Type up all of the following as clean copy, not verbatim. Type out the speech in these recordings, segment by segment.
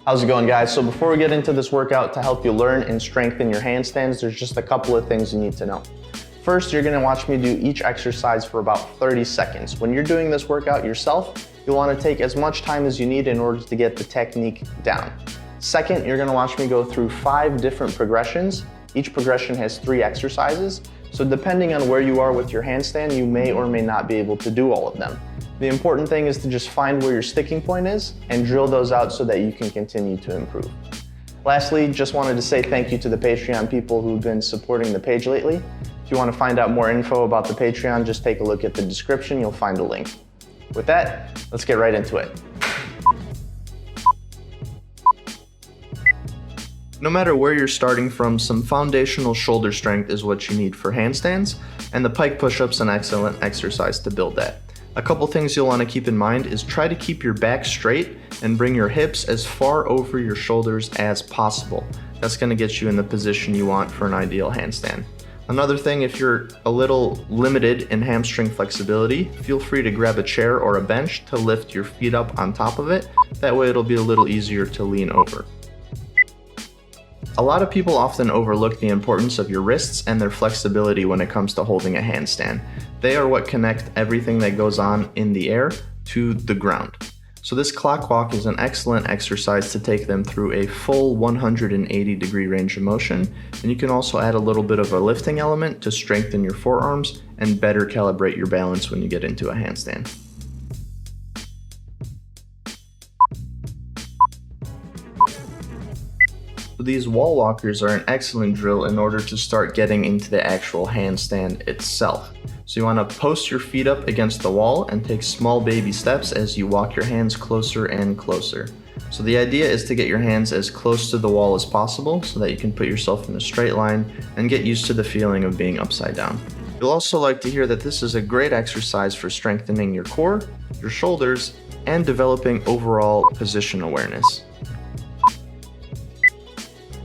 How's it going, guys? So before we get into this workout to help you learn and strengthen your handstands, there's just a couple of things you need to know. First, you're gonna watch me do each exercise for about 30 seconds. When you're doing this workout yourself, you'll wanna take as much time as you need in order to get the technique down. Second, you're gonna watch me go through 5 different progressions. Each progression has 3 exercises. So depending on where you are with your handstand, you may or may not be able to do all of them. The important thing is to just find where your sticking point is and drill those out so that you can continue to improve. Lastly, just wanted to say thank you to the Patreon people who've been supporting the page lately. If you want to find out more info about the Patreon, just take a look at the description, you'll find a link. With that, let's get right into it. No matter where you're starting from, some foundational shoulder strength is what you need for handstands, and the pike push-up's an excellent exercise to build that. A couple things you'll want to keep in mind is try to keep your back straight and bring your hips as far over your shoulders as possible. That's going to get you in the position you want for an ideal handstand. Another thing, if you're a little limited in hamstring flexibility, feel free to grab a chair or a bench to lift your feet up on top of it. That way it'll be a little easier to lean over. A lot of people often overlook the importance of your wrists and their flexibility when it comes to holding a handstand. They are what connect everything that goes on in the air to the ground. So this clock walk is an excellent exercise to take them through a full 180-degree range of motion, and you can also add a little bit of a lifting element to strengthen your forearms and better calibrate your balance when you get into a handstand. These wall walkers are an excellent drill in order to start getting into the actual handstand itself. So you want to post your feet up against the wall and take small baby steps as you walk your hands closer and closer. So the idea is to get your hands as close to the wall as possible so that you can put yourself in a straight line and get used to the feeling of being upside down. You'll also like to hear that this is a great exercise for strengthening your core, your shoulders, and developing overall position awareness.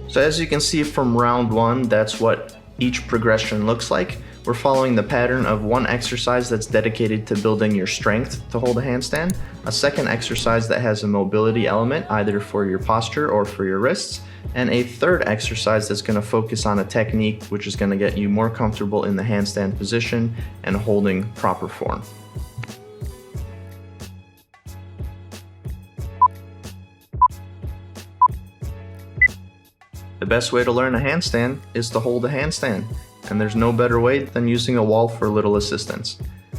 So as you can see from round 1, that's what each progression looks like. We're following the pattern of one exercise that's dedicated to building your strength to hold a handstand, a second exercise that has a mobility element either for your posture or for your wrists, and a third exercise that's going to focus on a technique which is going to get you more comfortable in the handstand position and holding proper form. The best way to learn a handstand is to hold a handstand, and there's no better way than using a wall for a little assistance.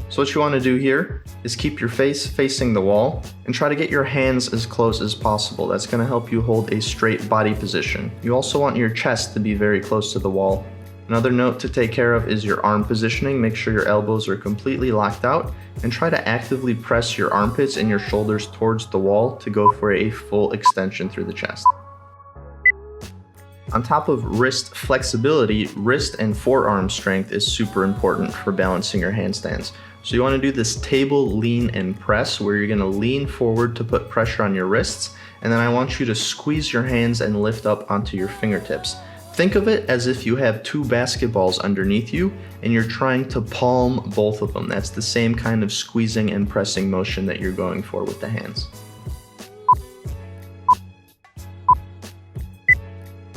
So what you want to do here is keep your face facing the wall and try to get your hands as close as possible. That's going to help you hold a straight body position. You also want your chest to be very close to the wall. Another note to take care of is your arm positioning. Make sure your elbows are completely locked out and try to actively press your armpits and your shoulders towards the wall to go for a full extension through the chest. On top of wrist flexibility, wrist and forearm strength is super important for balancing your handstands. So you want to do this table lean and press where you're going to lean forward to put pressure on your wrists, and then I want you to squeeze your hands and lift up onto your fingertips. Think of it as if you have 2 basketballs underneath you and you're trying to palm both of them. That's the same kind of squeezing and pressing motion that you're going for with the hands.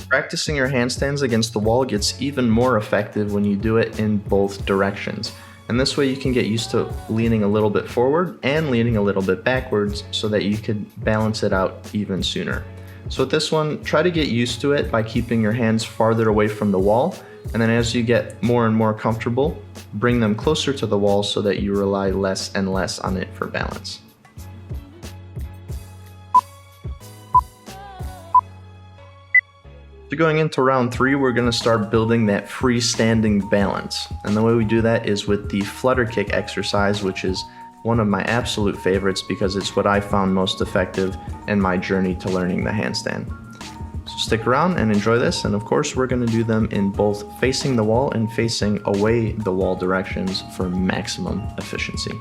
Practicing your handstands against the wall gets even more effective when you do it in both directions. And this way you can get used to leaning a little bit forward and leaning a little bit backwards so that you can balance it out even sooner. So with this one, try to get used to it by keeping your hands farther away from the wall. And then as you get more and more comfortable, bring them closer to the wall so that you rely less and less on it for balance. So going into round 3, we're going to start building that freestanding balance. And the way we do that is with the flutter kick exercise, which is one of my absolute favorites because it's what I found most effective in my journey to learning the handstand. So stick around and enjoy this, and of course we're going to do them in both facing the wall and facing away the wall directions for maximum efficiency.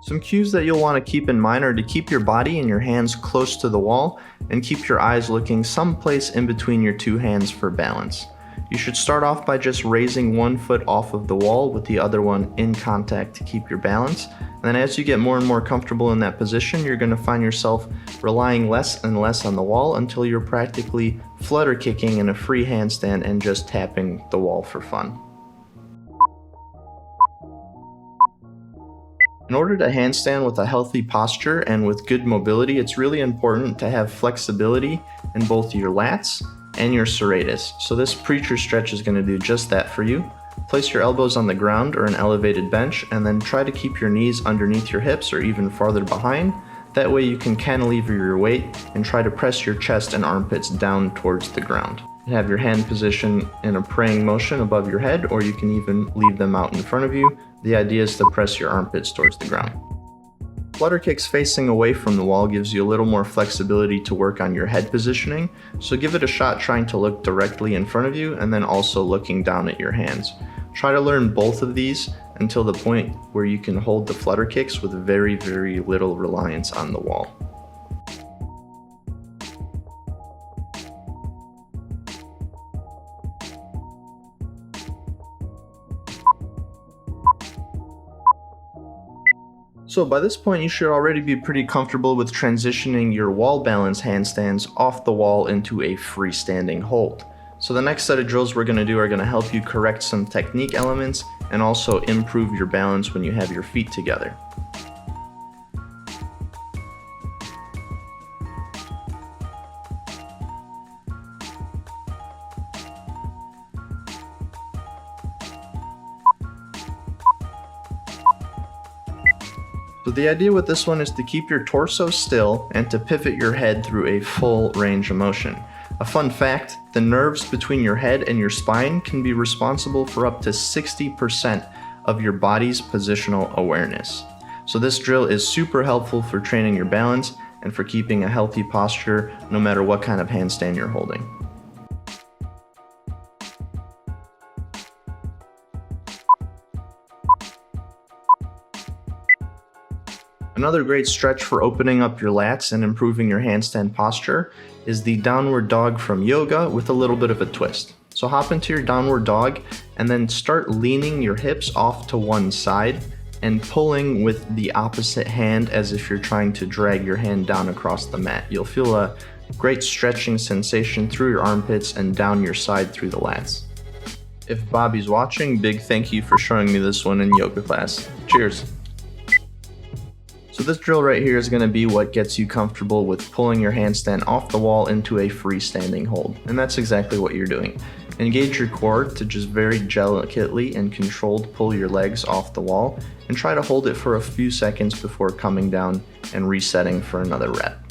Some cues that you'll want to keep in mind are to keep your body and your hands close to the wall and keep your eyes looking someplace in between your 2 hands for balance. You should start off by just raising one foot off of the wall with the other one in contact to keep your balance. And then as you get more and more comfortable in that position, you're going to find yourself relying less and less on the wall until you're practically flutter kicking in a free handstand and just tapping the wall for fun. In order to handstand with a healthy posture and with good mobility, it's really important to have flexibility in both your lats and your serratus. So this preacher stretch is going to do just that for you. Place your elbows on the ground or an elevated bench, and then try to keep your knees underneath your hips or even farther behind. That way you can cantilever your weight and try to press your chest and armpits down towards the ground. Have your hand position in a praying motion above your head, or you can even leave them out in front of you. The idea is to press your armpits towards the ground. Flutter kicks facing away from the wall gives you a little more flexibility to work on your head positioning, so give it a shot trying to look directly in front of you and then also looking down at your hands. Try to learn both of these until the point where you can hold the flutter kicks with very, very little reliance on the wall. So by this point you should already be pretty comfortable with transitioning your wall balance handstands off the wall into a freestanding hold. So the next set of drills we're going to do are going to help you correct some technique elements and also improve your balance when you have your feet together. So the idea with this one is to keep your torso still and to pivot your head through a full range of motion. A fun fact, the nerves between your head and your spine can be responsible for up to 60% of your body's positional awareness. So this drill is super helpful for training your balance and for keeping a healthy posture no matter what kind of handstand you're holding. Another great stretch for opening up your lats and improving your handstand posture is the downward dog from yoga with a little bit of a twist. So hop into your downward dog and then start leaning your hips off to one side and pulling with the opposite hand as if you're trying to drag your hand down across the mat. You'll feel a great stretching sensation through your armpits and down your side through the lats. If Bobby's watching, big thank you for showing me this one in yoga class. Cheers! So this drill right here is going to be what gets you comfortable with pulling your handstand off the wall into a freestanding hold. And that's exactly what you're doing. Engage your core to just very delicately and controlled pull your legs off the wall and try to hold it for a few seconds before coming down and resetting for another rep.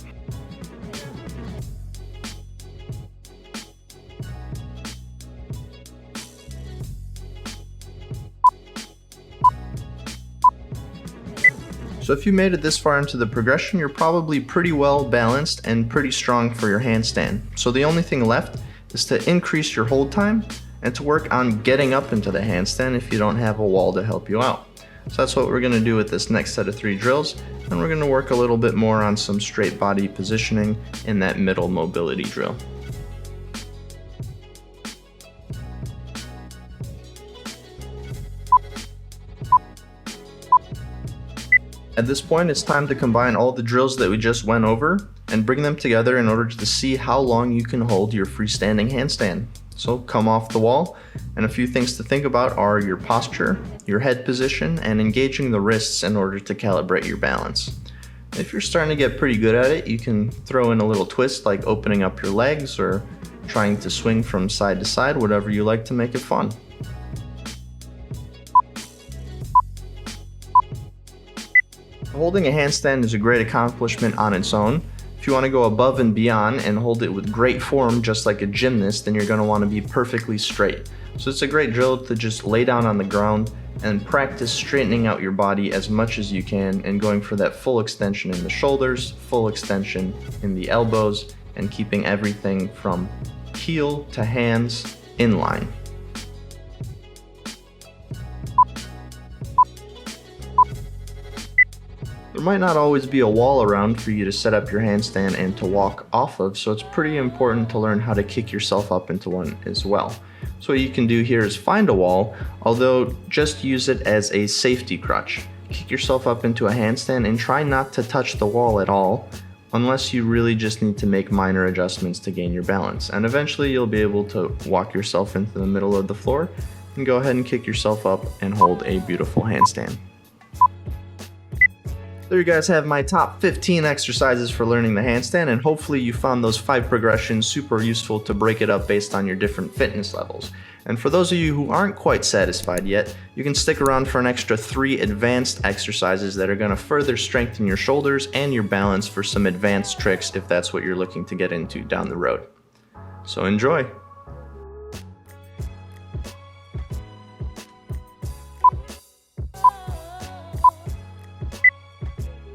So if you made it this far into the progression, you're probably pretty well balanced and pretty strong for your handstand. So the only thing left is to increase your hold time and to work on getting up into the handstand if you don't have a wall to help you out. So that's what we're going to do with this next set of 3 drills, and we're going to work a little bit more on some straight body positioning in that middle mobility drill. At this point, it's time to combine all the drills that we just went over and bring them together in order to see how long you can hold your freestanding handstand. So come off the wall, and a few things to think about are your posture, your head position, and engaging the wrists in order to calibrate your balance. If you're starting to get pretty good at it, you can throw in a little twist like opening up your legs or trying to swing from side to side, whatever you like to make it fun. Holding a handstand is a great accomplishment on its own. If you want to go above and beyond and hold it with great form just like a gymnast, then you're going to want to be perfectly straight. So it's a great drill to just lay down on the ground and practice straightening out your body as much as you can and going for that full extension in the shoulders, full extension in the elbows, and keeping everything from heel to hands in line. There might not always be a wall around for you to set up your handstand and to walk off of, so it's pretty important to learn how to kick yourself up into one as well. So So what you can do here is find a wall, although just use it as a safety crutch. Kick yourself up into a handstand and try not to touch the wall at all, unless you really just need to make minor adjustments to gain your balance. And eventually you'll be able to walk yourself into the middle of the floor and go ahead and kick yourself up and hold a beautiful handstand. There you guys have my top 15 exercises for learning the handstand, and hopefully you found those 5 progressions super useful to break it up based on your different fitness levels. And for those of you who aren't quite satisfied yet, you can stick around for an extra 3 advanced exercises that are going to further strengthen your shoulders and your balance for some advanced tricks if that's what you're looking to get into down the road. So enjoy!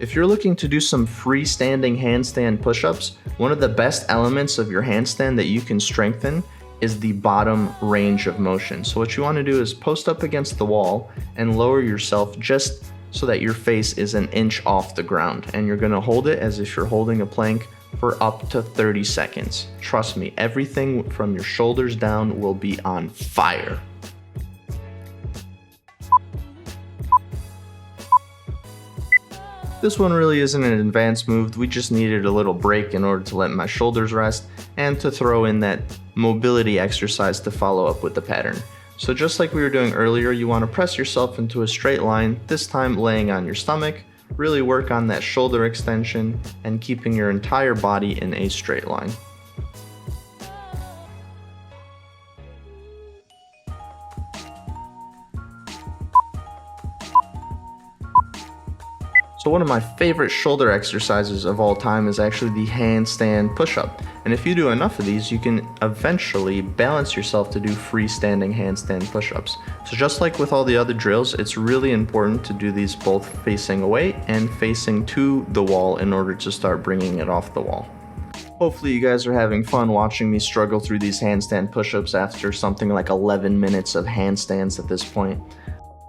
If you're looking to do some freestanding handstand push-ups, one of the best elements of your handstand that you can strengthen is the bottom range of motion. So what you want to do is post up against the wall and lower yourself just so that your face is an inch off the ground. And you're going to hold it as if you're holding a plank for up to 30 seconds. Trust me, everything from your shoulders down will be on fire. This one really isn't an advanced move, we just needed a little break in order to let my shoulders rest and to throw in that mobility exercise to follow up with the pattern. So just like we were doing earlier, you want to press yourself into a straight line, this time laying on your stomach, really work on that shoulder extension and keeping your entire body in a straight line. So one of my favorite shoulder exercises of all time is actually the handstand push-up. And if you do enough of these, you can eventually balance yourself to do freestanding handstand push-ups. So just like with all the other drills, it's really important to do these both facing away and facing to the wall in order to start bringing it off the wall. Hopefully you guys are having fun watching me struggle through these handstand push-ups after something like 11 minutes of handstands at this point.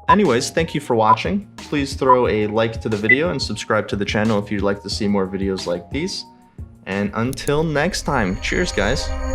Anyways, thank you for watching. Please throw a like to the video and subscribe to the channel if you'd like to see more videos like these. And until next time, cheers guys!